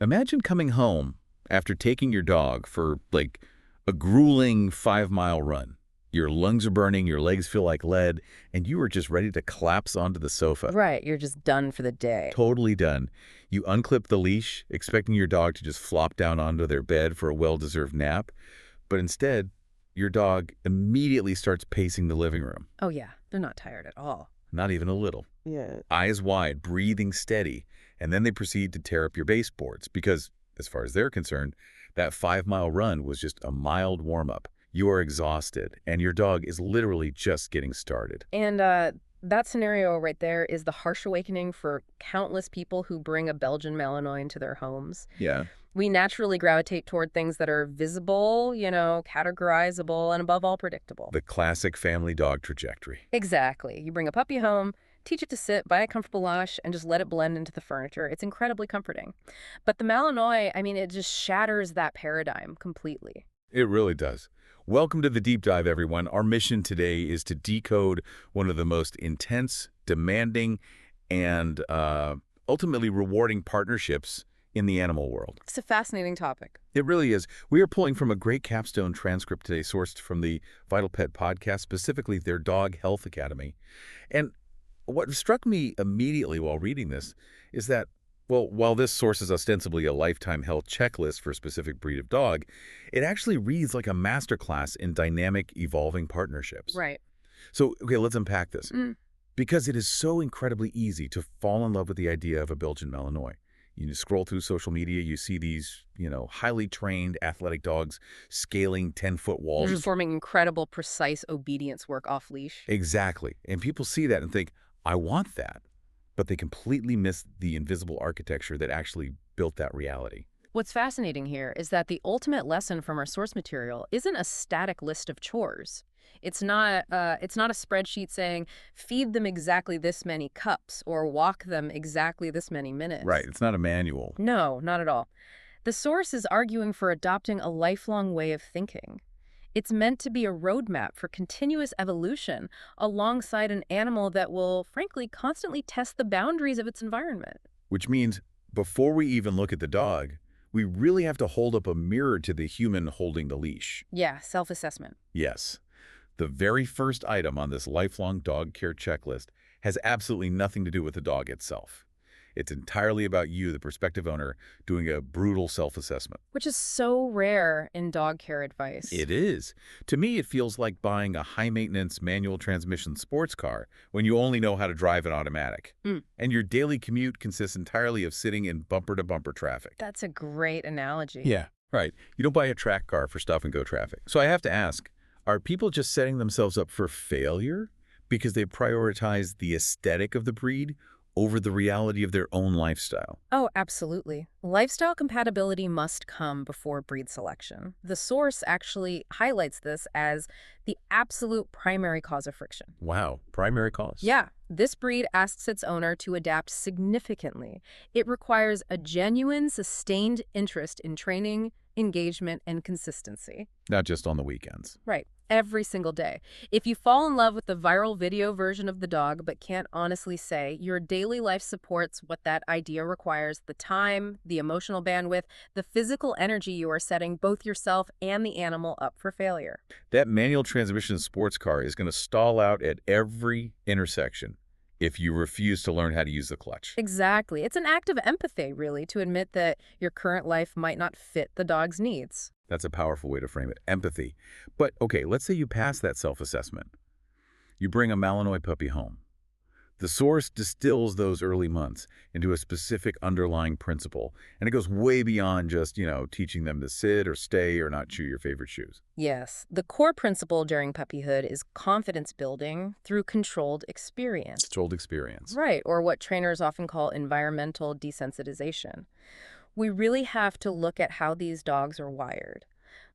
Imagine coming home after taking your dog for, like, a grueling 5-mile run. Your lungs are burning, your legs feel like lead, and you are just ready to collapse onto the sofa. Right, you're just done for the day. Totally done. You unclip the leash, expecting your dog to just flop down onto their bed for a well-deserved nap, but instead, your dog immediately starts pacing the living room. Oh yeah, they're not tired at all. Not even a little. Yeah. Eyes wide, breathing steady, and then they proceed to tear up your baseboards because, as far as they're concerned, that 5-mile run was just a mild warm-up. You are exhausted, and your dog is literally just getting started. And that scenario right there is the harsh awakening for countless people who bring a Belgian Malinois into their homes. Yeah. We naturally gravitate toward things that are visible, categorizable, and above all predictable. The classic family dog trajectory. Exactly. You bring a puppy home, teach it to sit, buy a comfortable leash, and just let it blend into the furniture. It's incredibly comforting. But the Malinois, I mean, it just shatters that paradigm completely. It really does. Welcome to the Deep Dive, everyone. Our mission today is to decode one of the most intense, demanding, and ultimately rewarding partnerships in the animal world. It's a fascinating topic. It really is. We are pulling from a great capstone transcript today sourced from the Vital Pet podcast, specifically their Dog Health Academy. And what struck me immediately while reading this is that, well, while this source is ostensibly a lifetime health checklist for a specific breed of dog, it actually reads like a masterclass in dynamic, evolving partnerships. Right. So, okay, let's unpack this. Because it is so incredibly easy to fall in love with the idea of a Belgian Malinois. You scroll through social media, you see these, highly trained athletic dogs scaling 10-foot walls. They're performing incredible, precise obedience work off leash. Exactly. And people see that and think, I want that. But they completely miss the invisible architecture that actually built that reality. What's fascinating here is that the ultimate lesson from our source material isn't a static list of chores. It's not a spreadsheet saying, feed them exactly this many cups or walk them exactly this many minutes. Right. It's not a manual. No, not at all. The source is arguing for adopting a lifelong way of thinking. It's meant to be a roadmap for continuous evolution alongside an animal that will, frankly, constantly test the boundaries of its environment. Which means before we even look at the dog, we really have to hold up a mirror to the human holding the leash. Yeah, self-assessment. Yes. The very first item on this lifelong dog care checklist has absolutely nothing to do with the dog itself. It's entirely about you, the prospective owner, doing a brutal self-assessment. Which is so rare in dog care advice. It is. To me, it feels like buying a high-maintenance manual transmission sports car when you only know how to drive an automatic. And your daily commute consists entirely of sitting in bumper-to-bumper traffic. That's a great analogy. Yeah, right. You don't buy a track car for stop-and-go traffic. So I have to ask, are people just setting themselves up for failure because they prioritize the aesthetic of the breed over the reality of their own lifestyle? Oh, absolutely. Lifestyle compatibility must come before breed selection. The source actually highlights this as the absolute primary cause of friction. Wow, primary cause. Yeah, this breed asks its owner to adapt significantly. It requires a genuine, sustained interest in training, engagement, and consistency. Not just on the weekends. Right. Every single day. If you fall in love with the viral video version of the dog but can't honestly say your daily life supports what that idea requires, the time, the emotional bandwidth, the physical energy, you are setting both yourself and the animal up for failure. That manual transmission sports car is going to stall out at every intersection if you refuse to learn how to use the clutch. Exactly. It's an act of empathy, really, to admit that your current life might not fit the dog's needs. That's a powerful way to frame it, empathy. But, okay, let's say you pass that self-assessment. You bring a Malinois puppy home. The source distills those early months into a specific underlying principle, and it goes way beyond just, teaching them to sit or stay or not chew your favorite shoes. Yes. The core principle during puppyhood is confidence building through controlled experience. Controlled experience. Right, or what trainers often call environmental desensitization. We really have to look at how these dogs are wired.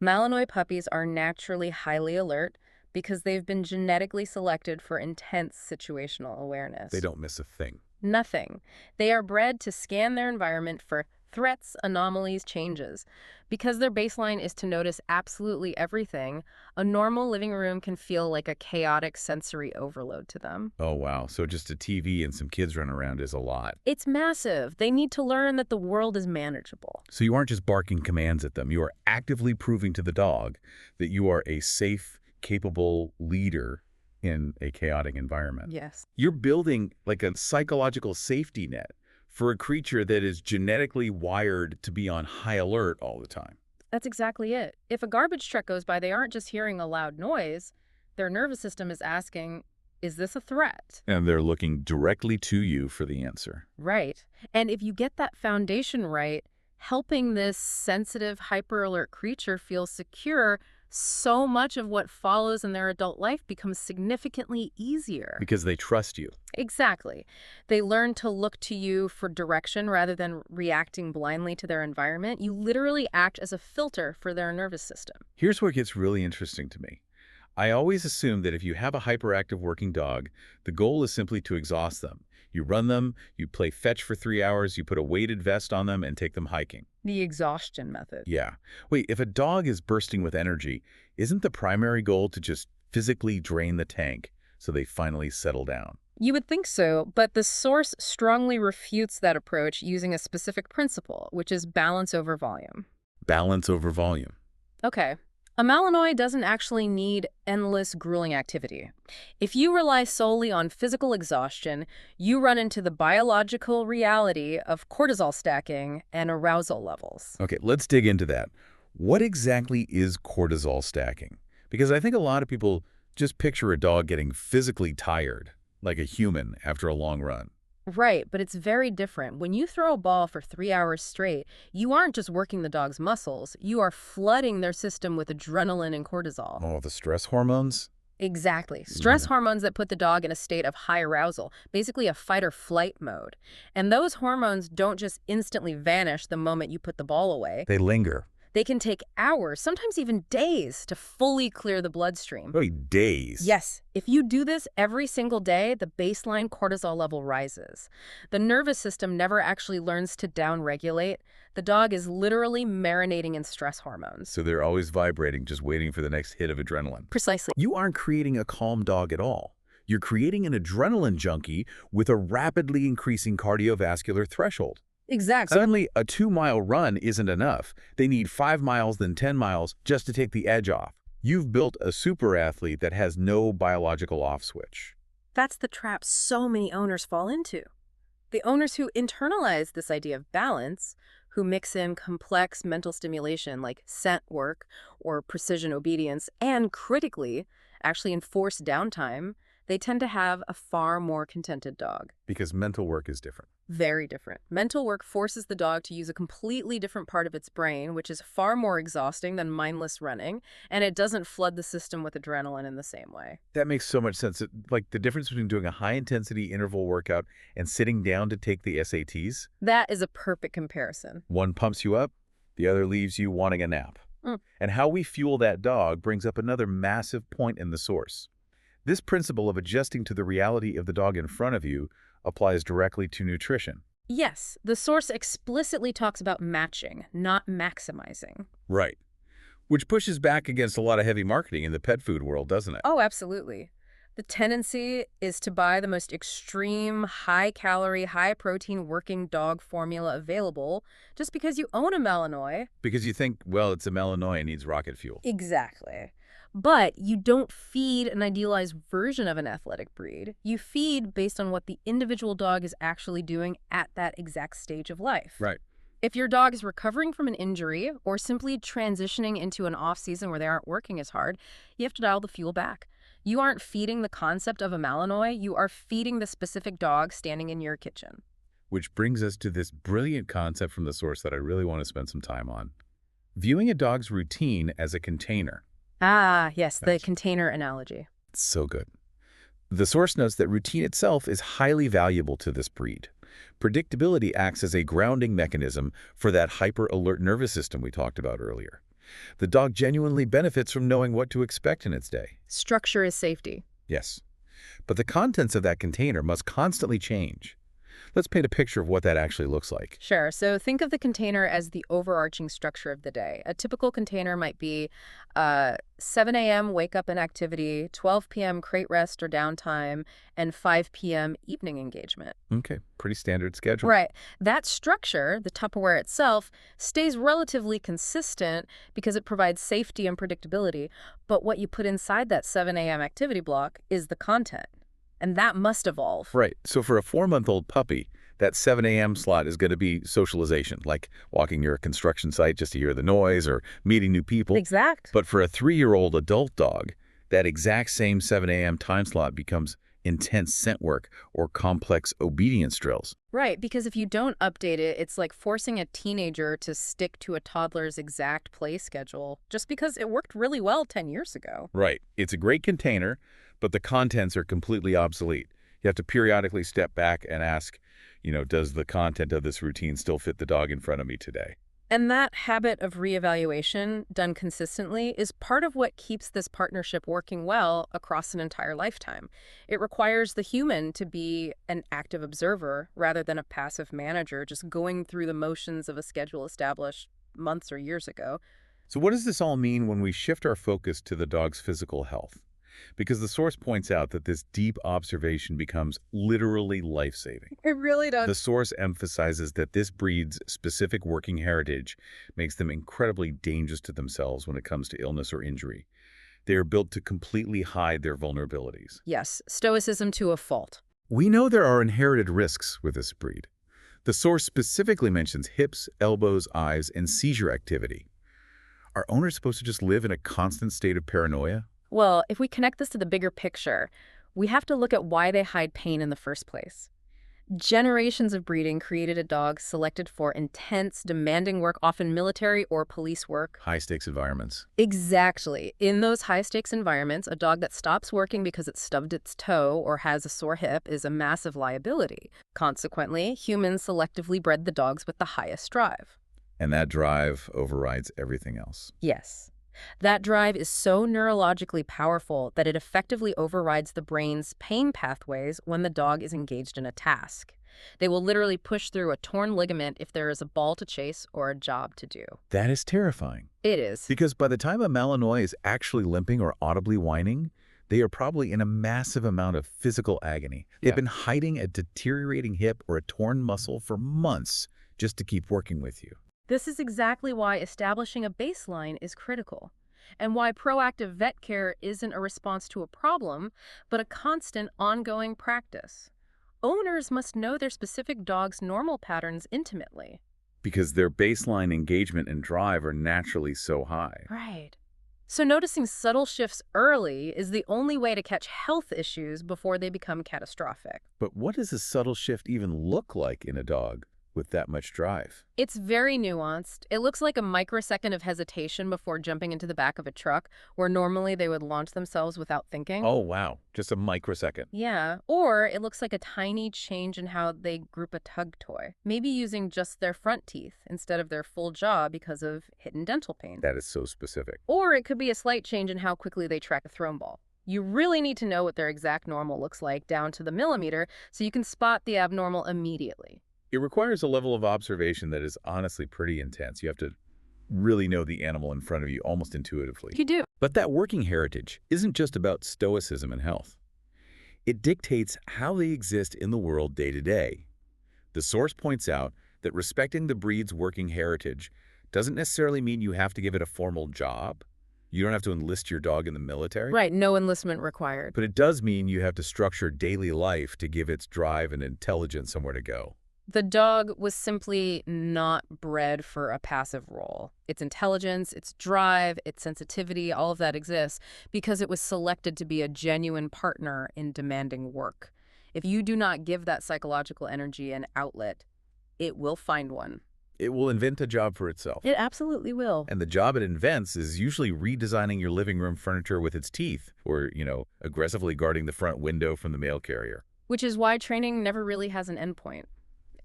Malinois puppies are naturally highly alert because they've been genetically selected for intense situational awareness. They don't miss a thing. Nothing. They are bred to scan their environment for Threats, anomalies, changes. Because their baseline is to notice absolutely everything, a normal living room can feel like a chaotic sensory overload to them. Oh, wow. So just a TV and some kids running around is a lot. It's massive. They need to learn that the world is manageable. So you aren't just barking commands at them. You are actively proving to the dog that you are a safe, capable leader in a chaotic environment. Yes. You're building like a psychological safety net for a creature that is genetically wired to be on high alert all the time. That's exactly it. If a garbage truck goes by, they aren't just hearing a loud noise. Their nervous system is asking, is this a threat? And they're looking directly to you for the answer. Right. And if you get that foundation right, helping this sensitive, hyper-alert creature feel secure, so much of what follows in their adult life becomes significantly easier. Because they trust you. Exactly. They learn to look to you for direction rather than reacting blindly to their environment. You literally act as a filter for their nervous system. Here's what gets really interesting to me. I always assume that if you have a hyperactive working dog, the goal is simply to exhaust them. You run them, you play fetch for 3 hours, you put a weighted vest on them and take them hiking. The exhaustion method. Yeah. Wait, if a dog is bursting with energy, isn't the primary goal to just physically drain the tank so they finally settle down? You would think so, but the source strongly refutes that approach using a specific principle, which is balance over volume. Balance over volume. Okay. A Malinois doesn't actually need endless grueling activity. If you rely solely on physical exhaustion, you run into the biological reality of cortisol stacking and arousal levels. Okay, let's dig into that. What exactly is cortisol stacking? Because I think a lot of people just picture a dog getting physically tired, like a human, after a long run. Right, but it's very different. When you throw a ball for 3 hours straight, you aren't just working the dog's muscles, you are flooding their system with adrenaline and cortisol. Oh, the stress hormones? Exactly. Stress hormones that put the dog in a state of high arousal, basically a fight or flight mode. And those hormones don't just instantly vanish the moment you put the ball away. They linger. They can take hours, sometimes even days, to fully clear the bloodstream. Wait, days? Yes. If you do this every single day, the baseline cortisol level rises. The nervous system never actually learns to downregulate. The dog is literally marinating in stress hormones. So they're always vibrating, just waiting for the next hit of adrenaline. Precisely. You aren't creating a calm dog at all. You're creating an adrenaline junkie with a rapidly increasing cardiovascular threshold. Exactly. Suddenly, a 2-mile run isn't enough. They need 5 miles, then 10 miles just to take the edge off. You've built a super athlete that has no biological off switch. That's the trap so many owners fall into. The owners who internalize this idea of balance, who mix in complex mental stimulation like scent work or precision obedience, and critically actually enforce downtime, they tend to have a far more contented dog. Because mental work is different. Very different. Mental work forces the dog to use a completely different part of its brain, which is far more exhausting than mindless running, and it doesn't flood the system with adrenaline in the same way. That makes so much sense. Like the difference between doing a high-intensity interval workout and sitting down to take the SATs. That is a perfect comparison. One pumps you up, the other leaves you wanting a nap. Mm. And how we fuel that dog brings up another massive point in the source. This principle of adjusting to the reality of the dog in front of you applies directly to nutrition. Yes, the source explicitly talks about matching, not maximizing. Right. Which pushes back against a lot of heavy marketing in the pet food world, doesn't it? Oh, absolutely. The tendency is to buy the most extreme, high-calorie, high-protein working dog formula available just because you own a Malinois. Because you think, well, it's a Malinois and needs rocket fuel. Exactly. But you don't feed an idealized version of an athletic breed. You feed based on what the individual dog is actually doing at that exact stage of life. Right. If your dog is recovering from an injury or simply transitioning into an off-season where they aren't working as hard, you have to dial the fuel back. You aren't feeding the concept of a Malinois, you are feeding the specific dog standing in your kitchen. Which brings us to this brilliant concept from the source that I really want to spend some time on. Viewing a dog's routine as a container. Ah, yes, the Gotcha. container analogy. It's so good. The source notes that routine itself is highly valuable to this breed. Predictability acts as a grounding mechanism for that hyper-alert nervous system we talked about earlier. The dog genuinely benefits from knowing what to expect in its day. Structure is safety. Yes. But the contents of that container must constantly change. Let's paint a picture of what that actually looks like. Sure. So think of the container as the overarching structure of the day. A typical container might be 7 a.m. wake up and activity, 12 p.m. crate rest or downtime, and 5 p.m. evening engagement. Okay, pretty standard schedule. Right. That structure, the Tupperware itself, stays relatively consistent because it provides safety and predictability. But what you put inside that 7 a.m. activity block is the content. And that must evolve. Right. So for a 4-month-old puppy, that 7 a.m. slot is going to be socialization, like walking near a construction site just to hear the noise or meeting new people. Exact. But for a 3-year-old adult dog, that exact same 7 a.m. time slot becomes intense scent work or complex obedience drills. Right, because if you don't update it, it's like forcing a teenager to stick to a toddler's exact play schedule just because it worked really well 10 years ago. Right. It's a great container, but the contents are completely obsolete. You have to periodically step back and ask, does the content of this routine still fit the dog in front of me today? And that habit of reevaluation, done consistently, is part of what keeps this partnership working well across an entire lifetime. It requires the human to be an active observer rather than a passive manager just going through the motions of a schedule established months or years ago. So what does this all mean when we shift our focus to the dog's physical health? Because the source points out that this deep observation becomes literally life-saving. It really does. The source emphasizes that this breed's specific working heritage makes them incredibly dangerous to themselves when it comes to illness or injury. They are built to completely hide their vulnerabilities. Yes, stoicism to a fault. We know there are inherited risks with this breed. The source specifically mentions hips, elbows, eyes, and seizure activity. Are owners supposed to just live in a constant state of paranoia? Well, if we connect this to the bigger picture, we have to look at why they hide pain in the first place. Generations of breeding created a dog selected for intense, demanding work, often military or police work. High-stakes environments. Exactly. In those high-stakes environments, a dog that stops working because it stubbed its toe or has a sore hip is a massive liability. Consequently, humans selectively bred the dogs with the highest drive. And that drive overrides everything else. Yes. That drive is so neurologically powerful that it effectively overrides the brain's pain pathways when the dog is engaged in a task. They will literally push through a torn ligament if there is a ball to chase or a job to do. That is terrifying. It is. Because by the time a Malinois is actually limping or audibly whining, they are probably in a massive amount of physical agony. They've been hiding a deteriorating hip or a torn muscle for months just to keep working with you. This is exactly why establishing a baseline is critical, and why proactive vet care isn't a response to a problem, but a constant, ongoing practice. Owners must know their specific dog's normal patterns intimately. Because their baseline engagement and drive are naturally so high. Right. So noticing subtle shifts early is the only way to catch health issues before they become catastrophic. But what does a subtle shift even look like in a dog with that much drive? It's very nuanced. It looks like a microsecond of hesitation before jumping into the back of a truck, where normally they would launch themselves without thinking. Oh, wow. Just a microsecond. Yeah, or it looks like a tiny change in how they group a tug toy, maybe using just their front teeth instead of their full jaw because of hidden dental pain. That is so specific. Or it could be a slight change in how quickly they track a thrown ball. You really need to know what their exact normal looks like down to the millimeter so you can spot the abnormal immediately. It requires a level of observation that is honestly pretty intense. You have to really know the animal in front of you almost intuitively. You do. But that working heritage isn't just about stoicism and health. It dictates how they exist in the world day to day. The source points out that respecting the breed's working heritage doesn't necessarily mean you have to give it a formal job. You don't have to enlist your dog in the military. Right, no enlistment required. But it does mean you have to structure daily life to give its drive and intelligence somewhere to go. The dog was simply not bred for a passive role. Its intelligence, its drive, its sensitivity, all of that exists because it was selected to be a genuine partner in demanding work. If you do not give that psychological energy an outlet, it will find one. It will invent a job for itself. It absolutely will. And the job it invents is usually redesigning your living room furniture with its teeth or, aggressively guarding the front window from the mail carrier. Which is why training never really has an endpoint.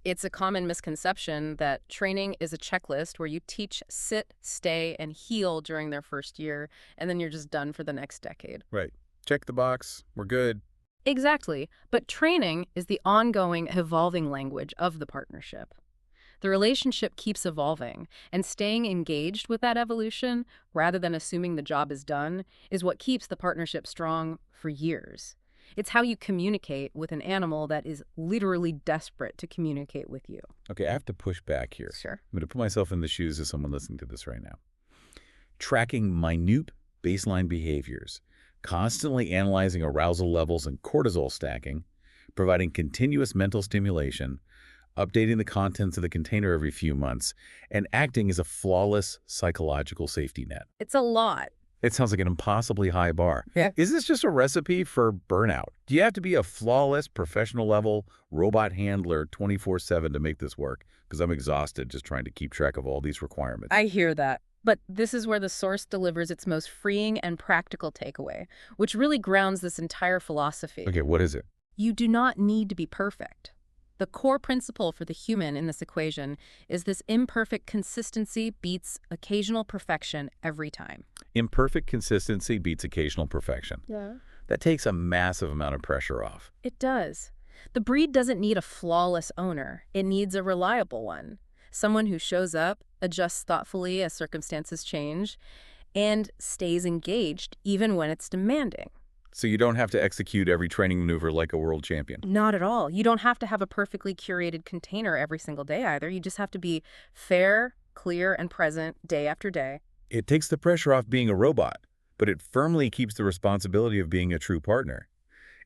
It's a common misconception that training is a checklist where you teach, sit, stay, and heal during their first year, and then you're just done for the next decade. Right. Check the box. We're good. Exactly. But training is the ongoing, evolving language of the partnership. The relationship keeps evolving, and staying engaged with that evolution, rather than assuming the job is done, is what keeps the partnership strong for years. It's how you communicate with an animal that is literally desperate to communicate with you. Okay, I have to push back here. Sure. I'm going to put myself in the shoes of someone listening to this right now. Tracking minute baseline behaviors, constantly analyzing arousal levels and cortisol stacking, providing continuous mental stimulation, updating the contents of the container every few months, and acting as a flawless psychological safety net. It's a lot. It sounds like an impossibly high bar. Yeah. Is this just a recipe for burnout? Do you have to be a flawless, professional-level robot handler 24/7 to make this work? Because I'm exhausted just trying to keep track of all these requirements. I hear that. But this is where the source delivers its most freeing and practical takeaway, which really grounds this entire philosophy. Okay, what is it? You do not need to be perfect. The core principle for the human in this equation is this imperfect consistency beats occasional perfection every time. Imperfect consistency beats occasional perfection. Yeah. That takes a massive amount of pressure off. It does. The breed doesn't need a flawless owner. It needs a reliable one. Someone who shows up, adjusts thoughtfully as circumstances change, and stays engaged even when it's demanding. So you don't have to execute every training maneuver like a world champion. Not at all. You don't have to have a perfectly curated container every single day either. You just have to be fair, clear, and present day after day. It takes the pressure off being a robot, but it firmly keeps the responsibility of being a true partner.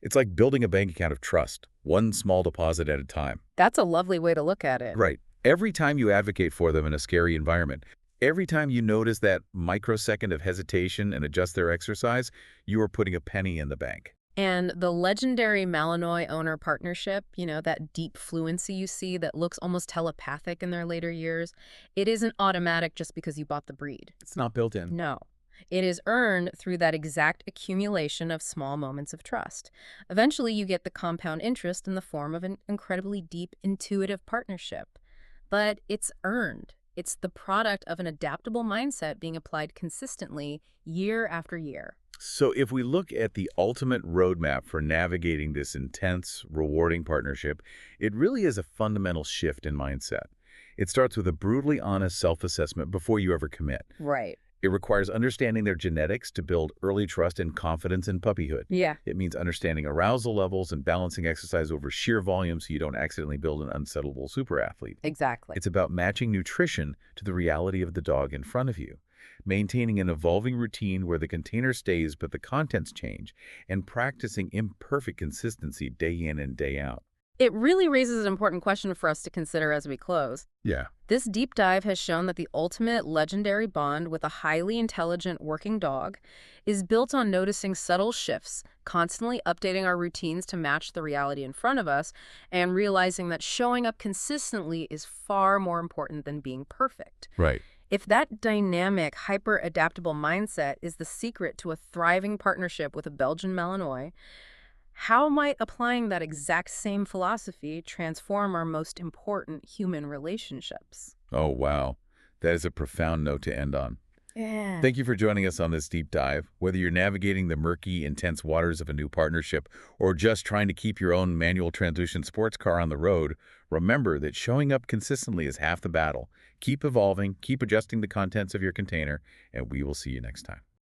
It's like building a bank account of trust, one small deposit at a time. That's a lovely way to look at it. Right. Every time you advocate for them in a scary environment, every time you notice that microsecond of hesitation and adjust their exercise, you are putting a penny in the bank. And the legendary Malinois owner partnership, that deep fluency you see that looks almost telepathic in their later years, it isn't automatic just because you bought the breed. It's not built in. No. It is earned through that exact accumulation of small moments of trust. Eventually, you get the compound interest in the form of an incredibly deep, intuitive partnership. But it's earned. It's the product of an adaptable mindset being applied consistently year after year. So if we look at the ultimate roadmap for navigating this intense, rewarding partnership, it really is a fundamental shift in mindset. It starts with a brutally honest self-assessment before you ever commit. Right. It requires understanding their genetics to build early trust and confidence in puppyhood. Yeah. It means understanding arousal levels and balancing exercise over sheer volume so you don't accidentally build an unsettleable super athlete. Exactly. It's about matching nutrition to the reality of the dog in front of you, maintaining an evolving routine where the container stays but the contents change, and practicing imperfect consistency day in and day out. It really raises an important question for us to consider as we close. Yeah. This deep dive has shown that the ultimate legendary bond with a highly intelligent working dog is built on noticing subtle shifts, constantly updating our routines to match the reality in front of us, and realizing that showing up consistently is far more important than being perfect. Right. If that dynamic, hyper-adaptable mindset is the secret to a thriving partnership with a Belgian Malinois, how might applying that exact same philosophy transform our most important human relationships? Oh, wow. That is a profound note to end on. Yeah. Thank you for joining us on this deep dive. Whether you're navigating the murky, intense waters of a new partnership or just trying to keep your own manual transmission sports car on the road, remember that showing up consistently is half the battle. Keep evolving, keep adjusting the contents of your container, and we will see you next time.